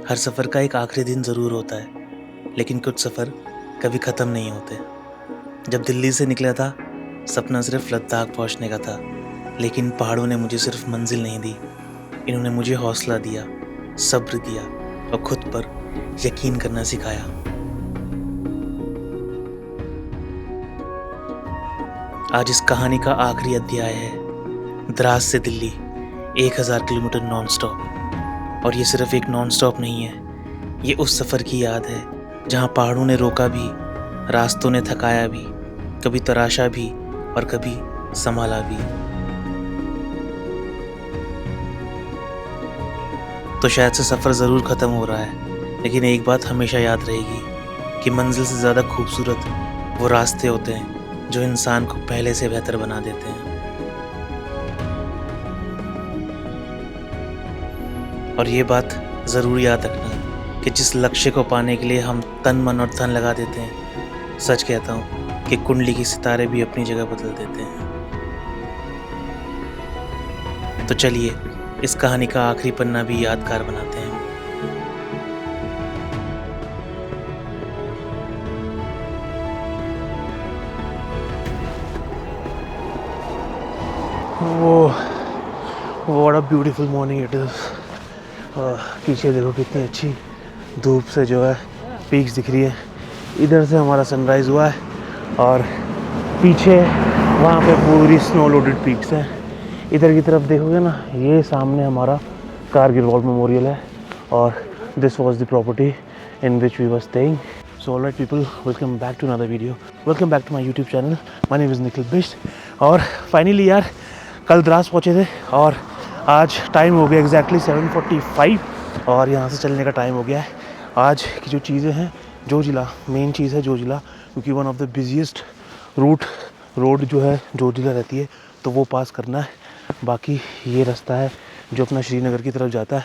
हर सफ़र का एक आखिरी दिन ज़रूर होता है, लेकिन कुछ सफ़र कभी ख़त्म नहीं होते। जब दिल्ली से निकला था, सपना सिर्फ लद्दाख पहुंचने का था, लेकिन पहाड़ों ने मुझे सिर्फ मंजिल नहीं दी, इन्होंने मुझे हौसला दिया, सब्र दिया और खुद पर यकीन करना सिखाया। आज इस कहानी का आखिरी अध्याय है द्रास से दिल्ली, 1000 किलोमीटर नॉन स्टॉप। और ये सिर्फ एक नॉन स्टॉप नहीं है, ये उस सफ़र की याद है जहाँ पहाड़ों ने रोका भी, रास्तों ने थकाया भी, कभी तराशा भी और कभी संभाला भी। तो शायद से सफ़र ज़रूर ख़त्म हो रहा है, लेकिन एक बात हमेशा याद रहेगी कि मंजिल से ज़्यादा खूबसूरत वो रास्ते होते हैं जो इंसान को पहले से बेहतर बना देते हैं। और ये बात ज़रूर याद रखना कि जिस लक्ष्य को पाने के लिए हम तन मन और धन लगा देते हैं, सच कहता हूँ कि कुंडली के सितारे भी अपनी जगह बदल देते हैं। तो चलिए इस कहानी का आखिरी पन्ना भी यादगार बनाते हैं। What a beautiful morning it is. पीछे देखो कितनी अच्छी धूप से जो है पीक्स दिख रही है। इधर से हमारा सनराइज़ हुआ है और पीछे वहाँ पे पूरी स्नो लोडेड पीक्स हैं। इधर की तरफ देखोगे ना, ये सामने हमारा कारगिल वॉर मेमोरियल है और this was the property in which we were staying. So alright people, welcome back to another video, welcome back to my YouTube channel. My name is Nikhil Bisht. और फाइनली यार कल द्रास पहुँचे थे और आज टाइम हो गया एग्जैक्टली 7:45 और यहाँ से चलने का टाइम हो गया है। आज की जो चीज़ें हैं, जोजिला मेन चीज़ है, जोजिला, क्योंकि one of the busiest road जो है जोजिला रहती है, तो वो पास करना है। बाकी ये रास्ता है जो अपना श्रीनगर की तरफ जाता है।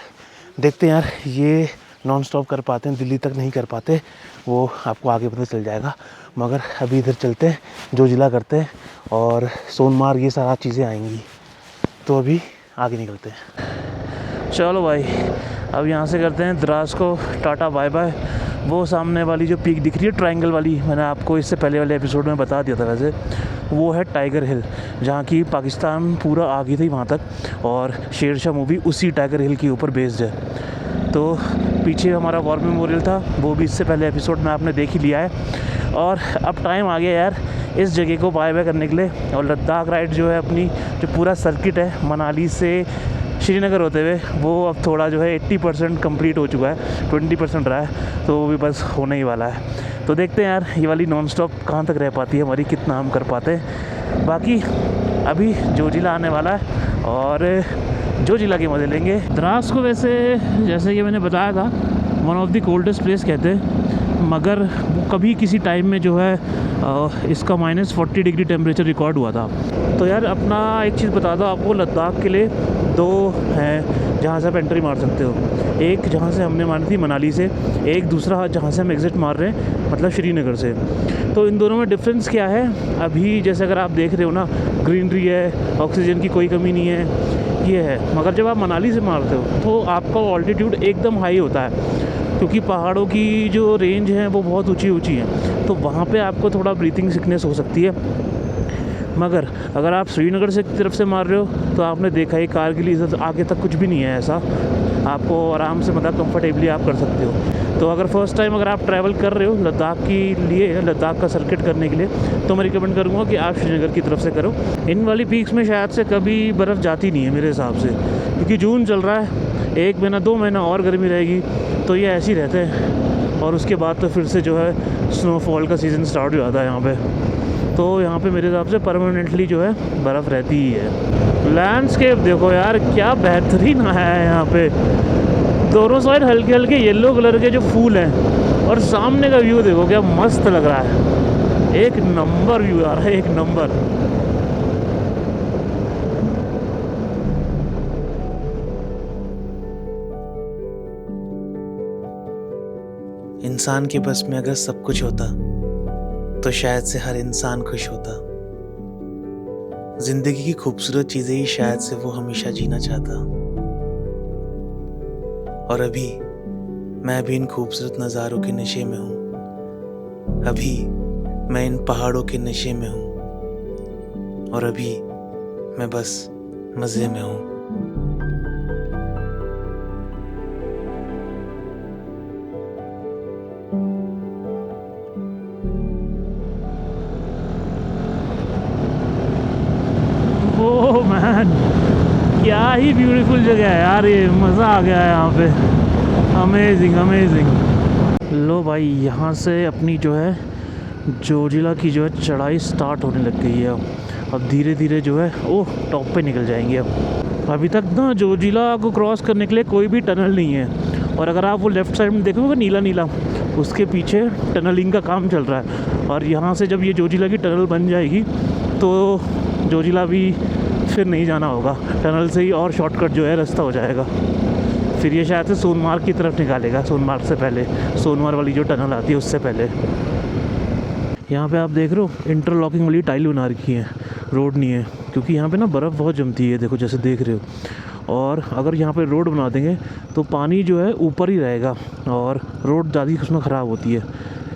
देखते हैं यार, ये नॉन स्टॉप कर पाते हैं, दिल्ली तक नहीं कर पाते, वो आपको आगे पता चल जाएगा। मगर अभी इधर चलते हैं, जोजिला करते हैं और सोनमार्ग, ये सारा चीज़ें आएंगी। तो अभी आगे निकलते हैं। चलो भाई, अब यहाँ से करते हैं द्रास को टाटा बाय बाय। वो सामने वाली जो पीक दिख रही है ट्रायंगल वाली, मैंने आपको इससे पहले वाले एपिसोड में बता दिया था वैसे, वो है टाइगर हिल, जहाँ की पाकिस्तान पूरा आ गई थी वहाँ तक, और शेरशाह मूवी उसी टाइगर हिल के ऊपर बेस्ड है। तो पीछे हमारा वॉर मेमोरियल था, वो भी इससे पहले एपिसोड में आपने देख ही लिया है। और अब टाइम आ गया यार इस जगह को बाय बाय करने के लिए। और लद्दाख राइड जो है अपनी, जो पूरा सर्किट है मनाली से श्रीनगर होते हुए, वो अब थोड़ा जो है 80% कंप्लीट हो चुका है, 20% रहा है, तो वो भी बस होने ही वाला है। तो देखते हैं यार ये वाली नॉन स्टॉप कहाँ तक रह पाती है हमारी, कितना हम कर पाते हैं। बाकी अभी जोजिला आने वाला है और जोजिला के मज़े लेंगे। द्रास को वैसे जैसे कि मैंने बताया था, one of the coldest place कहते हैं, मगर वो कभी किसी टाइम में जो है इसका -40 डिग्री टेम्परेचर रिकॉर्ड हुआ था। तो यार अपना एक चीज़ बता दो आपको, लद्दाख के लिए 2 हैं जहाँ से आप एंट्री मार सकते हो। एक जहाँ से हमने मारी थी मनाली से, एक दूसरा जहाँ से हम एग्ज़िट मार रहे हैं, मतलब श्रीनगर से। तो इन दोनों में डिफरेंस क्या है, अभी जैसे अगर आप देख रहे हो ना, ग्रीनरी है, ऑक्सीजन की कोई कमी नहीं है, ये है। मगर जब आप मनाली से मारते हो तो आपका ऑल्टीट्यूड एकदम हाई होता है, क्योंकि पहाड़ों की जो रेंज है वो बहुत ऊंची ऊंची है, तो वहाँ पे आपको थोड़ा ब्रीथिंग सिकनेस हो सकती है। मगर अगर आप श्रीनगर से तरफ से मार रहे हो तो आपने देखा है कारगिल इधर आगे तक कुछ भी नहीं है ऐसा, आपको आराम से मतलब कंफर्टेबली आप कर सकते हो। तो अगर फर्स्ट टाइम अगर आप ट्रैवल कर रहे हो लद्दाख के लिए, लद्दाख का सर्किट करने के लिए, तो मैं रिकमेंड करूँगा कि आप श्रीनगर की तरफ से करो। इन वाली पीक्स में शायद से कभी बर्फ़ जाती नहीं है मेरे हिसाब से, क्योंकि जून चल रहा है, 1 महीना 2 महीना और गर्मी रहेगी, तो ये ऐसे ही रहते हैं। और उसके बाद तो फिर से जो है स्नोफॉल का सीज़न स्टार्ट हो जाता है यहाँ पे। तो यहाँ पे मेरे हिसाब से परमानेंटली जो है बर्फ़ रहती ही है। लैंडस्केप देखो यार क्या बेहतरीन है यहाँ पे, दोनों साइड हल्के हल्के येलो कलर के जो फूल हैं, और सामने का व्यू देखो क्या मस्त लग रहा है। एक नंबर व्यू आ रहा है, एक नंबर। इंसान के बस में अगर सब कुछ होता तो शायद से हर इंसान खुश होता। जिंदगी की खूबसूरत चीजें ही शायद से वो हमेशा जीना चाहता। और अभी मैं भी इन खूबसूरत नज़ारों के नशे में हूँ। अभी मैं इन पहाड़ों के नशे में हूँ और अभी मैं बस मज़े में हूँ। ओह मैन, क्या ही ब्यूटीफुल जगह है यार, ये मज़ा आ गया है यहाँ पे। Amazing amazing. लो भाई, यहाँ से अपनी जो है जोजिला की जो है चढ़ाई स्टार्ट होने लग गई है। अब धीरे धीरे जो है ओह टॉप पे निकल जाएंगे। अब अभी तक ना जोजिला को क्रॉस करने के लिए कोई भी टनल नहीं है, और अगर आप वो लेफ़्ट साइड में देखोगे नीला नीला, उसके पीछे टनलिंग का काम चल रहा है। और यहाँ से जब ये जोजिला की टनल बन जाएगी तो जोजिला भी फिर नहीं जाना होगा, टनल से ही और शॉर्टकट जो है रास्ता हो जाएगा। फिर ये शायद से सोनमार्ग की तरफ निकालेगा, सोनमार्ग से पहले, सोनमार्ग वाली जो टनल आती है उससे पहले। यहाँ पे आप देख रहे हो इंटरलॉकिंग वाली टाइल बना रखी है, रोड नहीं है, क्योंकि यहाँ पे ना बर्फ़ बहुत जमती है, देखो जैसे देख रहे हो। और अगर यहाँ पे रोड बना देंगे तो पानी जो है ऊपर ही रहेगा और रोड ज़्यादा उसमें ख़राब होती है।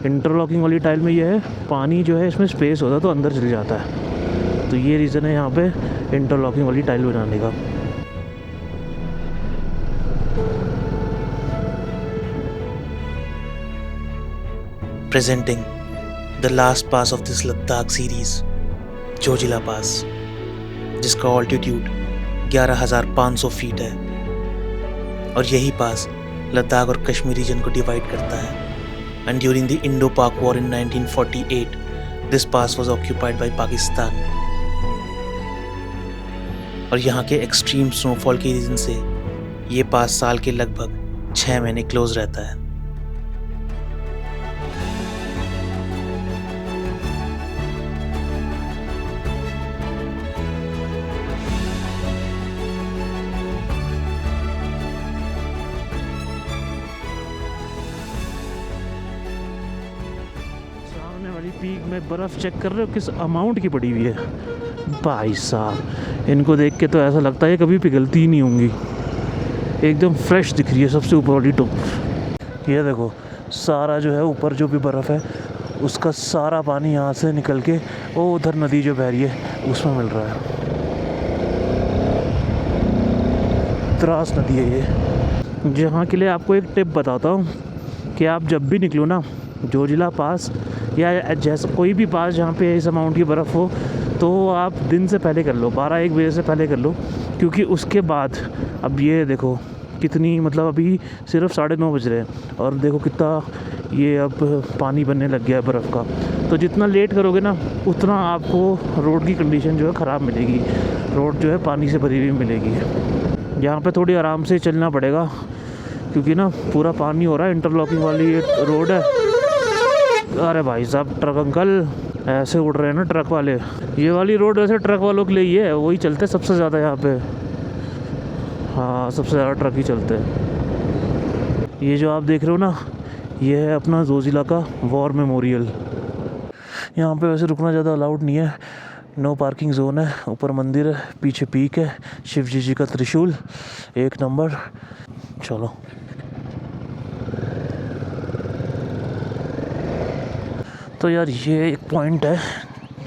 इंटरलॉकिंग वाली टाइल में ये है, पानी जो है इसमें स्पेस होता है तो अंदर चले जाता है, तो ये रीज़न है यहाँ पे इंटरलॉकिंग वाली टाइल बनाने का। Presenting the last pass of this Ladakh series, Zoji La पास, जिसका ऑल्टीट्यूड 11,500 फीट है। और यही पास लद्दाख और कश्मीर रीजन को डिवाइड करता है। And during the Indo-Pak war in 1948 this pass was occupied by Pakistan. और यहाँ के एक्सट्रीम स्नोफॉल के रीजन से ये पास साल के लगभग 6 महीने क्लोज रहता है। पीक में बर्फ़ चेक कर रहे हो किस अमाउंट की पड़ी हुई है भाई साहब। इनको देख के तो ऐसा लगता है कभी पिघलती ही नहीं होंगी, एकदम फ्रेश दिख रही है सबसे ऊपर वाली टॉप। ये देखो सारा जो है ऊपर जो भी बर्फ़ है उसका सारा पानी यहाँ से निकल के वो उधर नदी जो बह रही है उसमें मिल रहा है। द्रास नदी है ये। जहाँ के लिए आपको एक टिप बताता हूँ कि आप जब भी निकलो ना जोजिला पास या जैसा कोई भी पास जहाँ पे इस अमाउंट की बर्फ़ हो, तो आप दिन से पहले कर लो, 12-1 बजे से पहले कर लो, क्योंकि उसके बाद अब ये देखो कितनी, मतलब अभी सिर्फ 9:30 बज रहे हैं और देखो कितना ये अब पानी बनने लग गया है बर्फ़ का। तो जितना लेट करोगे ना उतना आपको रोड की कंडीशन जो है ख़राब मिलेगी, रोड जो है पानी से भरी हुई मिलेगी। यहाँ पे थोड़ी आराम से चलना पड़ेगा क्योंकि ना पूरा पानी हो रहा है। इंटरलॉकिंग वाली ये रोड है। अरे भाई साहब ट्रक अंकल ऐसे उड़ रहे हैं ना ट्रक वाले। ये वाली रोड वैसे ट्रक वालों के लिए ही है, वही चलते सबसे ज़्यादा यहाँ पे। हाँ सबसे ज़्यादा ट्रक ही चलते हैं। ये जो आप देख रहे हो ना ये है अपना जोजिला का वॉर मेमोरियल। यहाँ पे वैसे रुकना ज़्यादा अलाउड नहीं है, नो पार्किंग जोन है। ऊपर मंदिर है, पीछे पीक है, शिव जी का त्रिशूल 1 नंबर। चलो तो यार ये एक पॉइंट है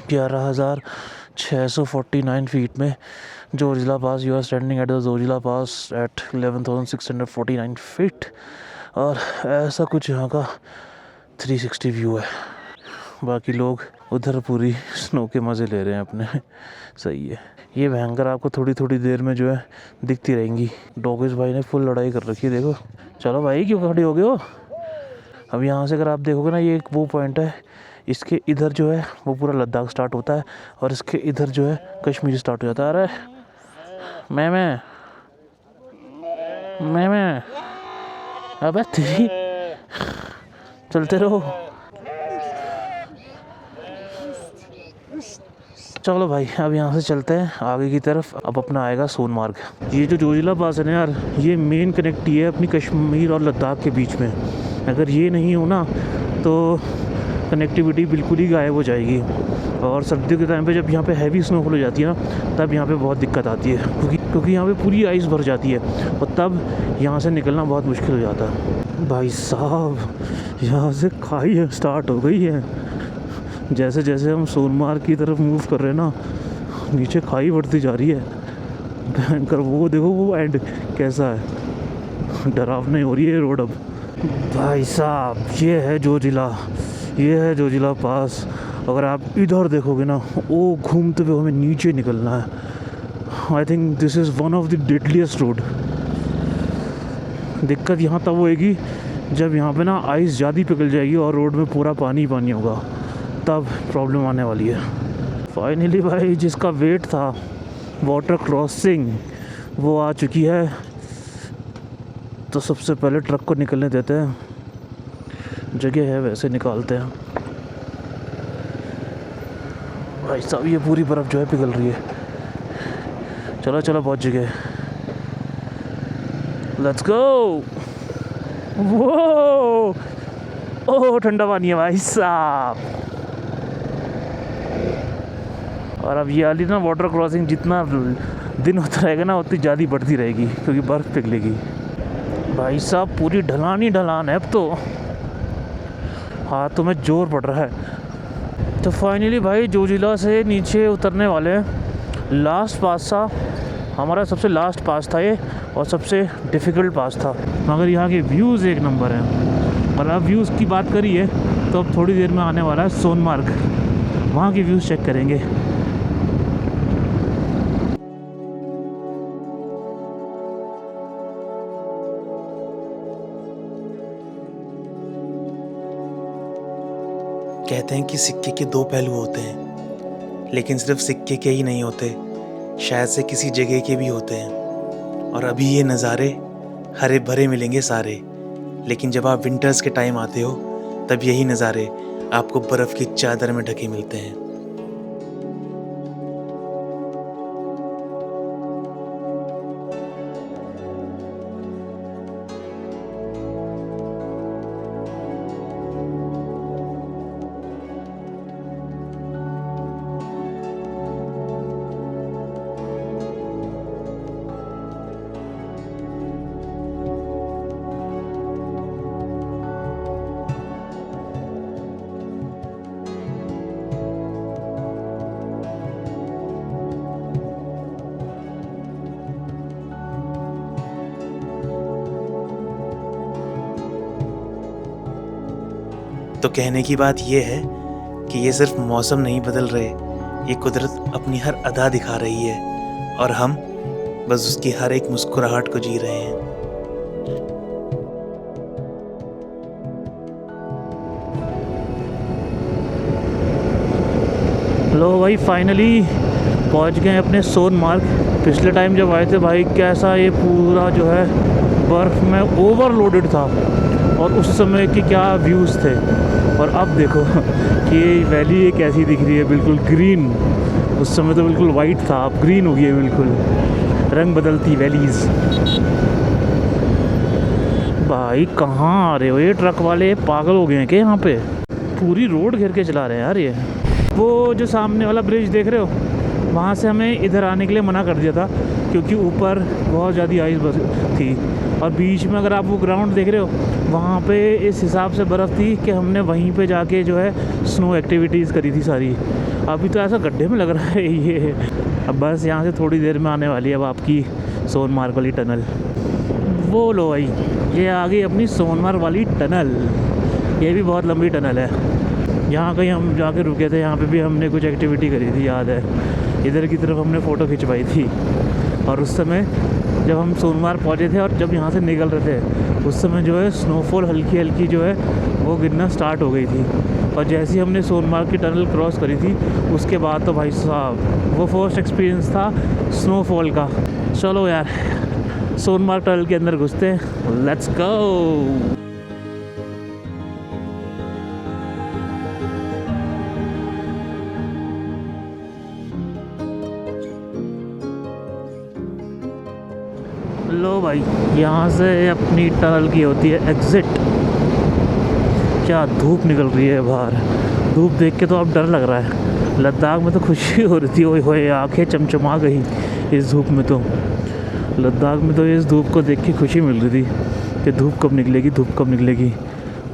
11,649 फीट में Zojila pass. You are standing at the Zojila pass at 11,649 feet. और ऐसा कुछ यहाँ का 360 व्यू है। बाकी लोग उधर पूरी स्नो के मज़े ले रहे हैं अपने। सही है। ये भयंकर आपको थोड़ी थोड़ी देर में जो है दिखती रहेंगी। डॉगिस भाई ने फुल लड़ाई कर रखी है देखो। चलो भाई क्यों खड़े हो गए हो? अब यहाँ से अगर आप देखोगे ना ये एक वो पॉइंट है, इसके इधर जो है वो पूरा लद्दाख स्टार्ट होता है और इसके इधर जो है कश्मीर स्टार्ट हो जाता है। अरे मैं अबे तेरी चलते रहो। चलो भाई अब यहाँ से चलते हैं आगे की तरफ। अब अपना आएगा सोनमार्ग। ये जो जोजिला पास है ना यार, ये मेन कनेक्ट ही है अपनी कश्मीर और लद्दाख के बीच में। अगर ये नहीं हो ना तो कनेक्टिविटी बिल्कुल ही गायब हो जाएगी। और सर्दियों के टाइम पे जब यहाँ पे हैवी स्नोफॉल हो जाती है ना तब यहाँ पे बहुत दिक्कत आती है, क्योंकि यहाँ पे पूरी आइस भर जाती है और तब यहाँ से निकलना बहुत मुश्किल हो जाता है। भाई साहब, यहाँ से खाई स्टार्ट हो गई है। जैसे जैसे हम सोनमार्ग की तरफ मूव कर रहे हैं ना, नीचे खाई बढ़ती जा रही है भयंकर। वो देखो वो एंड कैसा है, डरावनी हो रही है रोड अब। भाई साहब ये है जोजिला, ये है जोजिला पास। अगर आप इधर देखोगे ना, वो घूमते हुए हमें नीचे निकलना है। I think this is one of the deadliest road. दिक्कत यहाँ तब होएगी जब यहाँ पे ना आइस ज़्यादा पिघल जाएगी और रोड में पूरा पानी पानी होगा, तब प्रॉब्लम आने वाली है। फाइनली भाई जिसका वेट था वाटर क्रॉसिंग, वो आ चुकी है। तो सबसे पहले ट्रक को निकलने देते हैं, जगह है वैसे निकालते हैं। भाई साहब ये पूरी बर्फ़ जो है पिघल रही है। चलो चलो पहुँच गए, लेट्स गो। वो ओह ठंडा पानी है भाई साहब। और अब ये वाली ना वाटर क्रॉसिंग जितना दिन होता रहेगा ना, उतनी ज़्यादा बढ़ती रहेगी क्योंकि बर्फ़ पिघलेगी। भाई साहब पूरी ढलान ही ढलान है अब तो, हाथों में जोर पड़ रहा है। तो फाइनली भाई जोजिला से नीचे उतरने वाले हैं। लास्ट पास था हमारा, सबसे लास्ट पास था ये, और सबसे डिफ़िकल्ट पास था। मगर यहाँ के व्यूज़ एक नंबर हैं। और अब व्यूज़ की बात करिए तो अब थोड़ी देर में आने वाला है सोनमार्ग, वहाँ के व्यूज़ चेक करेंगे। कहते हैं कि सिक्के के दो पहलू होते हैं, लेकिन सिर्फ सिक्के के ही नहीं होते, शायद से किसी जगह के भी होते हैं। और अभी ये नज़ारे हरे भरे मिलेंगे सारे, लेकिन जब आप विंटर्स के टाइम आते हो तब यही नज़ारे आपको बर्फ़ की चादर में ढके मिलते हैं। तो कहने की बात यह है कि ये सिर्फ मौसम नहीं बदल रहे, ये कुदरत अपनी हर अदा दिखा रही है और हम बस उसकी हर एक मुस्कुराहट को जी रहे हैं। लो भाई फाइनली पहुंच गए अपने सोनमार्ग। पिछले टाइम जब आए थे भाई, कैसा ये पूरा जो है बर्फ़ में ओवरलोडेड था, और उस समय के क्या व्यूज़ थे। और अब देखो कि ये वैली ये कैसी दिख रही है, बिल्कुल ग्रीन। उस समय तो बिल्कुल वाइट था, अब ग्रीन हो गई है, बिल्कुल रंग बदलती वैलीज़। भाई कहाँ आ रहे हो, ये ट्रक वाले पागल हो गए हैं कि यहाँ पे पूरी रोड घेर के चला रहे हैं यार ये। वो जो सामने वाला ब्रिज देख रहे हो, वहाँ से हमें इधर आने के लिए मना कर दिया था क्योंकि ऊपर बहुत ज़्यादा आइस थी, और बीच में अगर आप वो ग्राउंड देख रहे हो, वहाँ पे इस हिसाब से बर्फ़ थी कि हमने वहीं पे जाके जो है स्नो एक्टिविटीज़ करी थी सारी। अभी तो ऐसा गड्ढे में लग रहा है ये। अब बस यहाँ से थोड़ी देर में आने वाली है अब आपकी सोनमार्ग वाली टनल। वो लो भाई, ये आ गई अपनी सोनमार्ग वाली टनल। ये भी बहुत लंबी टनल है। यहाँ कहीं हम जाके रुके थे, यहाँ पे भी हमने कुछ एक्टिविटी करी थी, याद है। इधर की तरफ हमने फ़ोटो खिंचवाई थी, और उस समय जब हम सोनमार्ग पहुँचे थे और जब यहाँ से निकल रहे थे, उस समय जो है स्नोफॉल हल्की हल्की जो है वो गिरना स्टार्ट हो गई थी। और जैसे ही हमने सोनमार्ग की टनल क्रॉस करी थी, उसके बाद तो भाई साहब वो फर्स्ट एक्सपीरियंस था स्नोफॉल का। चलो यार सोनमार्ग टनल के अंदर घुसते हैं, लेट्स गो। लो भाई, यहाँ से अपनी टनल की होती है एग्ज़िट। क्या धूप निकल रही है बाहर, धूप देख के तो अब डर लग रहा है। लद्दाख में तो खुशी हो रही थी, ओए होए आँखें चमचमा गई इस धूप में। तो लद्दाख में तो इस धूप को देख के खुशी मिल रही थी कि धूप कब निकलेगी, धूप कब निकलेगी।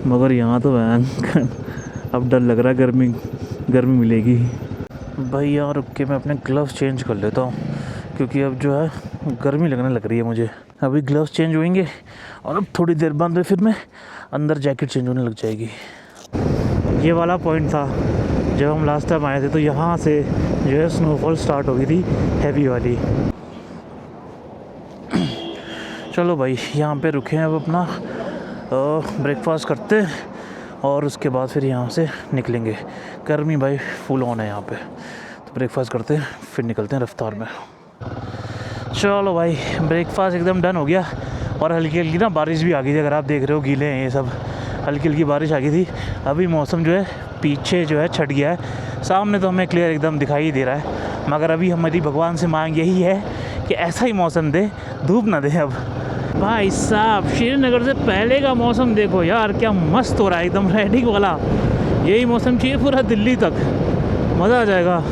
मगर यहाँ तो भयंकर अब डर लग रहा है, गर्मी मिलेगी। भाई यहाँ रुक के मैं अपने ग्लव्स चेंज कर लेता हूँ, क्योंकि अब जो है गर्मी लगने लग रही है मुझे। अभी ग्लव्स चेंज होंगे और अब थोड़ी देर बाद फिर मैं अंदर जैकेट चेंज होने लग जाएगी। ये वाला पॉइंट था जब हम लास्ट टाइम आए थे, तो यहाँ से जो है स्नोफॉल स्टार्ट हो गई थी, हैवी वाली। चलो भाई यहाँ पे रुके हैं, अब अपना ब्रेकफास्ट करते हैं और उसके बाद फिर यहाँ से निकलेंगे। गर्मी भाई फुल ऑन है यहाँ पे, तो ब्रेकफास्ट करते हैं फिर निकलते हैं रफ्तार में। चलो भाई ब्रेकफास्ट एकदम डन हो गया और हल्की हल्की ना बारिश भी आ गई थी। अगर आप देख रहे हो गीले हैं ये सब, हल्की हल्की बारिश आ गई थी। अभी मौसम जो है पीछे जो है छट गया है, सामने तो हमें क्लियर एकदम दिखाई दे रहा है। मगर अभी हमारी भगवान से मांग यही है कि ऐसा ही मौसम दे, धूप ना दे। अब भाई साहब श्रीनगर से पहले का मौसम देखो यार, क्या मस्त हो रहा है, एकदम राइडिंग वाला। यही मौसम चाहिए पूरा दिल्ली तक, मज़ा आ जाएगा।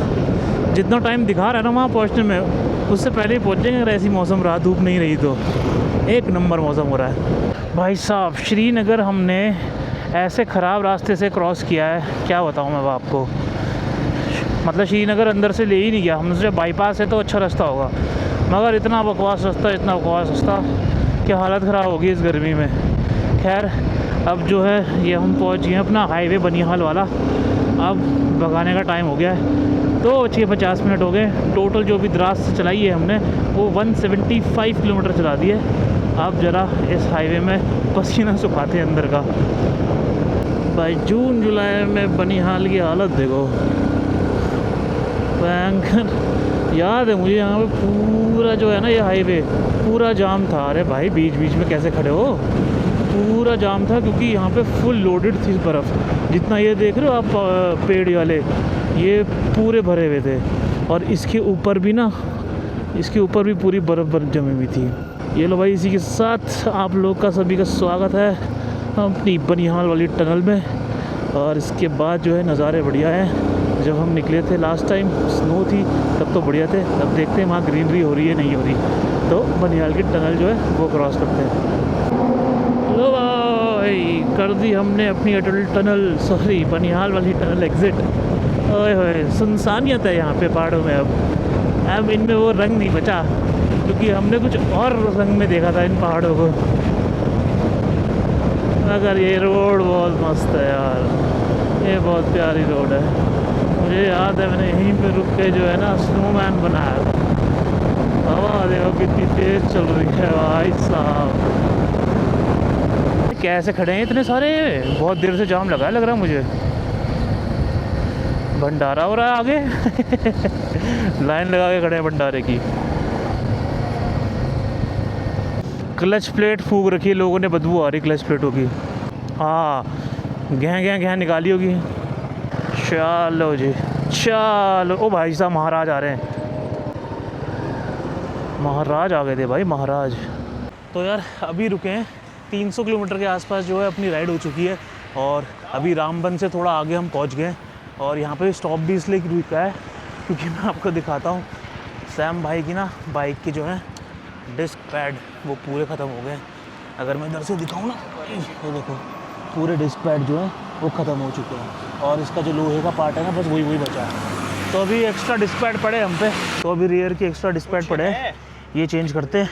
जितना टाइम दिखा रहा है ना वहाँ पहुँचने में, उससे पहले ही पहुँचेंगे अगर ऐसी मौसम रहा, धूप नहीं रही तो। एक नंबर मौसम हो रहा है भाई साहब। श्रीनगर हमने ऐसे ख़राब रास्ते से क्रॉस किया है, क्या बताऊँ मैं आपको। मतलब श्रीनगर अंदर से ले ही नहीं गया, हमसे बाईपास है तो अच्छा रास्ता होगा, मगर इतना बकवास रास्ता, इतना बकवास रास्ता कि हालत ख़राब होगी इस गर्मी में। खैर अब जो है ये हम पहुंच गए अपना हाईवे बनिहाल वाला। अब भगाने का टाइम हो गया है, 2:50 हो गए। टोटल जो भी द्रास से चलाई है हमने वो 175 किलोमीटर चला दी है। अब ज़रा इस हाईवे में पसीना सुखाते हैं अंदर का। भाई जून जुलाई में बनिहाल की हालत देखो, भयंकर। याद है मुझे यहाँ पे पूरा जो है ना ये हाईवे पूरा जाम था। अरे भाई बीच बीच में कैसे खड़े हो, पूरा जाम था क्योंकि यहाँ पे फुल लोडेड थी बर्फ़। जितना ये देख रहे हो आप पेड़ वाले, ये पूरे भरे हुए थे। और इसके ऊपर भी ना, इसके ऊपर भी पूरी बर्फ़ जमी हुई थी। ये लो भाई, इसी के साथ आप लोग का सभी का स्वागत है अपनी बनिहाल वाली टनल में। और इसके बाद जो है नज़ारे बढ़िया हैं। जब हम निकले थे लास्ट टाइम स्नो थी तब तो बढ़िया थे, अब देखते हैं वहाँ ग्रीनरी हो रही है नहीं हो रही, तो बनिहाल की टनल जो है वो क्रॉस करते हैं। लो भाई कर दी हमने अपनी अटल टनल, सॉरी बनिहाल वाली टनल एग्ज़िट। ओए होए सुनसानियत है यहाँ पे पहाड़ों में। अब इनमें वो रंग नहीं बचा, क्योंकि हमने कुछ और रंग में देखा था इन पहाड़ों को। मगर ये रोड बहुत मस्त है यार, ये बहुत प्यारी रोड है। मुझे याद है मैंने यहीं पे रुक के जो है ना स्नोमैन बनाया था। हवा देखो कितनी तेज़ चल रही है भाई साहब। कैसे खड़े हैं इतने सारे, बहुत देर से जाम लगा है लग रहा है मुझे। भंडारा हो रहा है आगे लाइन लगा के खड़े हैं भंडारे की। क्लच प्लेट फूक रखी है लोगों ने, बदबू आ रही क्लच प्लेटों की। हाँ घें निकाली होगी। चलो जी चलो। ओ भाई साहब महाराज आ रहे हैं, महाराज आ गए थे भाई, महाराज। तो यार अभी रुके हैं 300 किलोमीटर के आसपास जो है अपनी राइड हो चुकी है। और अभी रामबन से थोड़ा आगे हम पहुंच गए। और यहाँ पे स्टॉप भी इसलिए रुका है क्योंकि मैं आपको दिखाता हूँ, सैम भाई की ना बाइक की जो है डिस्क पैड वो पूरे ख़त्म हो गए। अगर मैं इधर से दिखाऊँ ना, ये देखो पूरे डिस्क पैड जो है वो ख़त्म हो चुके हैं। और इसका जो लोहे का पार्ट है ना, बस वही बचा है। तो अभी एक्स्ट्रा डिस्क पैड पड़े हम पे, तो अभी रियर की एक्स्ट्रा डिस्क पैड पड़े हैं, ये चेंज करते हैं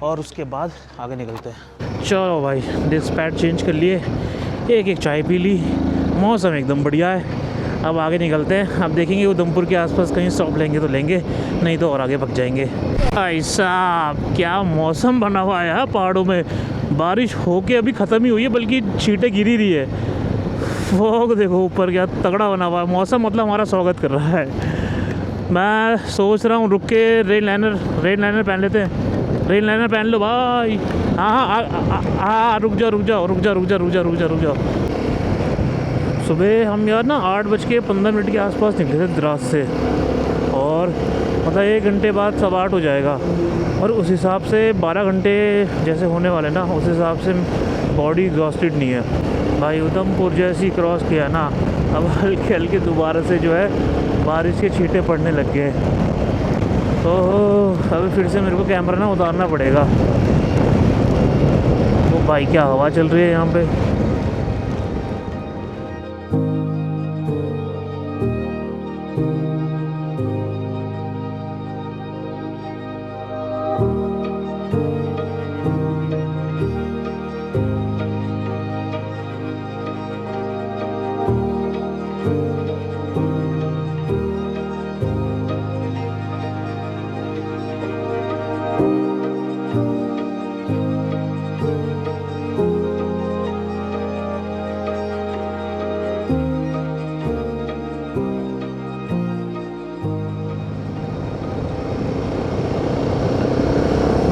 और उसके बाद आगे निकलते हैं। चलो भाई डिस्क पैड चेंज कर लिए, एक चाय पी ली, मौसम एकदम बढ़िया है। अब आगे निकलते हैं। अब देखेंगे उधमपुर के आसपास कहीं स्टॉप लेंगे तो लेंगे, नहीं तो और आगे भग जाएंगे। भाई साहब क्या मौसम बना हुआ है पहाड़ों में। बारिश होके अभी ख़त्म ही हुई है, बल्कि छींटें गिरी रही है। फोग देखो ऊपर क्या तगड़ा बना हुआ है। मौसम मतलब हमारा स्वागत कर रहा है। मैं सोच रहा हूँ रुक के रेन लाइनर पहन लेते हैं। रेन लाइनर पहन लो भाई। हाँ रुक जाओ। सुबह हम यार ना 8:15 के आसपास निकले थे द्रास से, और मतलब 1 घंटे बाद 8:15 हो जाएगा। और उस हिसाब से 12 घंटे जैसे होने वाले ना, उस हिसाब से बॉडी एग्जॉस्टेड नहीं है भाई। उधमपुर जैसी क्रॉस किया ना, अब हल्के हल्के दोबारा से जो है बारिश के छींटे पड़ने लग गए। तो अभी फिर से मेरे को कैमरा ना उतारना पड़ेगा। वो भाई क्या हवा चल रही है यहाँ पे।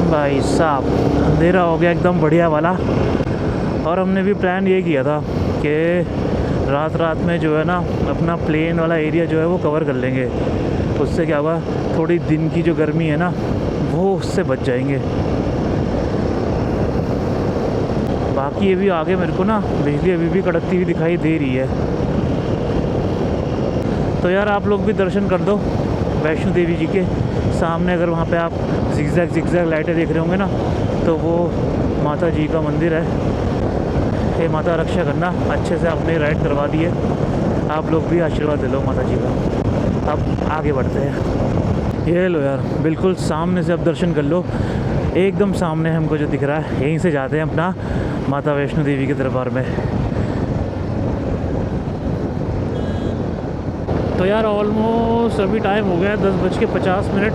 भाई साहब अंधेरा हो गया एकदम बढ़िया वाला। और हमने भी प्लान ये किया था कि रात रात में जो है ना अपना प्लेन वाला एरिया जो है वो कवर कर लेंगे। उससे क्या होगा, थोड़ी दिन की जो गर्मी है ना वो उससे बच जाएंगे। बाकी ये भी आगे मेरे को ना बिजली अभी भी कड़कती हुई दिखाई दे रही है। तो यार आप लोग भी दर्शन कर दो वैष्णो देवी जी के सामने। अगर वहाँ पे आप जिगजैग लाइटें देख रहे होंगे ना तो वो माता जी का मंदिर है। हे माता रक्षा करना, अच्छे से आपने राइड करवा दी है। आप लोग भी आशीर्वाद दे लो माता जी का। अब आगे बढ़ते हैं। ये लो यार बिल्कुल सामने से अब दर्शन कर लो। एकदम सामने हमको जो दिख रहा है, यहीं से जाते हैं अपना माता वैष्णो देवी के दरबार में। तो यार ऑलमोस्ट अभी टाइम हो गया है 10:50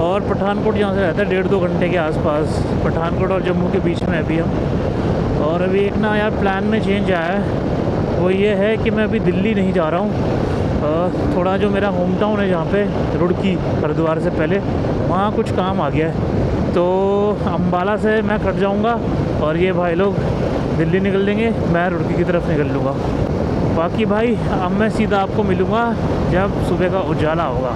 और पठानकोट यहाँ से रहता है 1.5-2 घंटे के आसपास। पठानकोट और जम्मू के बीच में अभी हम। और अभी एक ना यार प्लान में चेंज आया है, वो ये है कि मैं अभी दिल्ली नहीं जा रहा हूँ। थोड़ा जो मेरा होम टाउन है जहाँ पे रुड़की, हरिद्वार से पहले, वहाँ कुछ काम आ गया है। तो अम्बाला से मैं कट जाऊँगा और ये भाई लोग दिल्ली निकल देंगे, मैं रुड़की की तरफ निकल लूँगा। बाकी भाई अब मैं सीधा आपको मिलूँगा जब सुबह का उजाला होगा।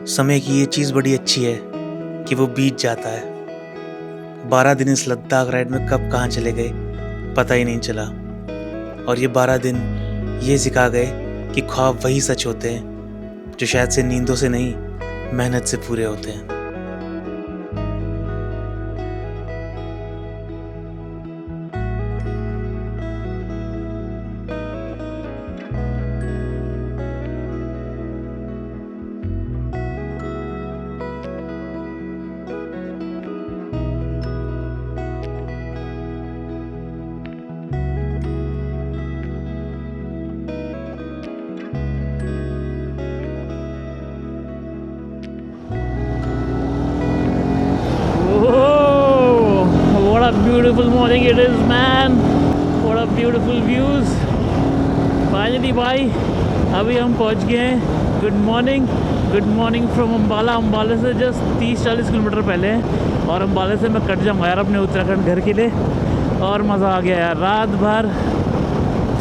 समय की ये चीज़ बड़ी अच्छी है कि वो बीत जाता है। 12 दिन इस लद्दाख राइड में कब कहाँ चले गए पता ही नहीं चला। और ये 12 दिन ये सिखा गए कि ख्वाब वही सच होते हैं जो शायद से नींदों से नहीं, मेहनत से पूरे होते हैं। Beautiful morning it is, man. What a beautiful views. Finally भाई अभी हम पहुंच गए हैं। Good morning from Ambala. Ambala से जस्ट 30-40 किलोमीटर पहले है और अम्बाला से मैं कट जाऊँगा यार अपने उत्तराखंड घर के लिए। और मज़ा आ गया यार, रात भर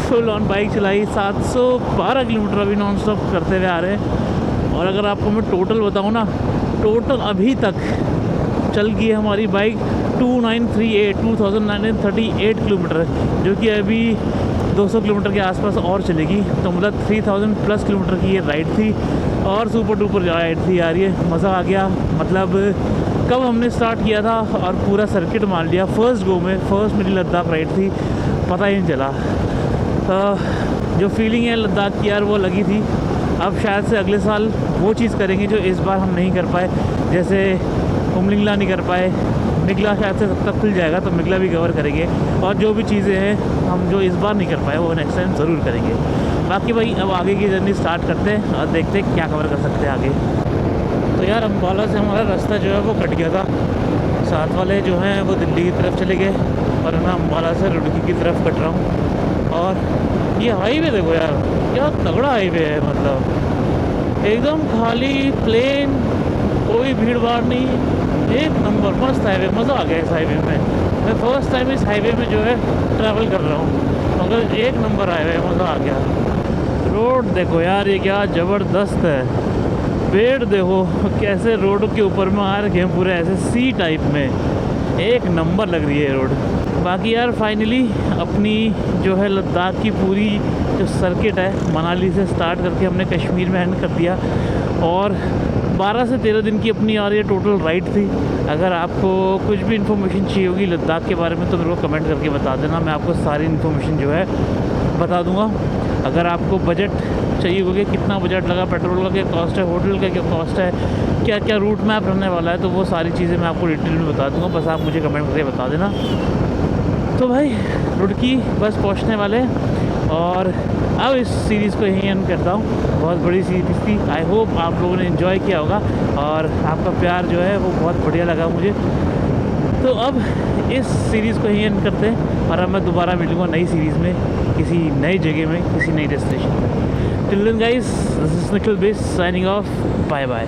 फुल ऑन बाइक चलाई। 712 किलोमीटर अभी नॉन स्टॉप करते हुए आ रहे हैं। और अगर आपको मैं टोटल बताऊँ ना, टोटल अभी तक चल गई है हमारी बाइक 2938 किलोमीटर, जो कि अभी 200 किलोमीटर के आसपास और चलेगी। तो मतलब 3000 प्लस किलोमीटर की ये राइड थी और सुपर डुपर राइड थी यार। ये मज़ा आ गया। मतलब कब हमने स्टार्ट किया था और पूरा सर्किट मार लिया फर्स्ट गो में। फर्स्ट मेरी लद्दाख राइड थी, पता ही नहीं चला। जो फीलिंग है लद्दाख की यार वो लगी थी। अब शायद से अगले साल वो चीज़ करेंगे जो इस बार हम नहीं कर पाए, जैसे उमलिंगला नहीं कर पाए। मिगला शायद से तब तक खुल जाएगा तो मिगला भी कवर करेंगे। और जो भी चीज़ें हैं हम जो इस बार नहीं कर पाए वो नेक्स्ट टाइम ज़रूर करेंगे। बाकी भाई अब आगे की जर्नी स्टार्ट करते हैं और देखते हैं क्या कवर कर सकते हैं आगे। तो यार अम्बाला से हमारा रास्ता जो है वो कट गया था। साथ वाले जो हैं वो दिल्ली की तरफ चले गए और मैं अम्बाला से रुड़की की तरफ कट रहा हूँ। और ये हाईवे देखो यार, क्या तगड़ा हाईवे है। मतलब एकदम खाली, प्लेन, कोई भीड़ भाड़ नहीं, एक नंबर मस्त हाईवे। मज़ा आ गया इस हाईवे में। मैं फर्स्ट टाइम इस हाईवे में जो है ट्रैवल कर रहा हूँ, मगर एक नंबर हाईवे, मज़ा आ गया। रोड देखो यार, ये क्या ज़बरदस्त है। पेड़ देखो कैसे रोड के ऊपर में आ रखे हैं पूरे ऐसे सी टाइप में। एक नंबर लग रही है रोड। बाकी यार फाइनली अपनी जो है लद्दाख की पूरी जो सर्किट है मनाली से स्टार्ट करके हमने कश्मीर में एंड कर दिया। और 12 से 13 दिन की अपनी और ये टोटल राइड थी। अगर आपको कुछ भी इन्फॉर्मेशन चाहिए होगी लद्दाख के बारे में तो मेरे को कमेंट करके बता देना, मैं आपको सारी इन्फॉर्मेशन जो है बता दूंगा। अगर आपको बजट चाहिए होगी, कितना बजट लगा, पेट्रोल का क्या कॉस्ट है, होटल का क्या कॉस्ट है, क्या क्या रूट मैप रहने वाला है, तो वो सारी चीज़ें मैं आपको डिटेल में बता दूंगा। बस आप मुझे कमेंट करके बता देना। तो भाई रुड़की बस पहुंचने वाले और अब इस सीरीज़ को यहीं एंड करता हूँ। बहुत बड़ी सीरीज़ थी, आई होप आप लोगों ने एंजॉय किया होगा और आपका प्यार जो है वो बहुत बढ़िया लगा मुझे। तो अब इस सीरीज़ को यहीं एंड करते हैं और अब मैं दोबारा मिलूँगा नई सीरीज़ में, किसी नई जगह में, किसी नई डेस्टिनेशन में। Till then guys, this is Nikhil Bisht signing off, bye bye.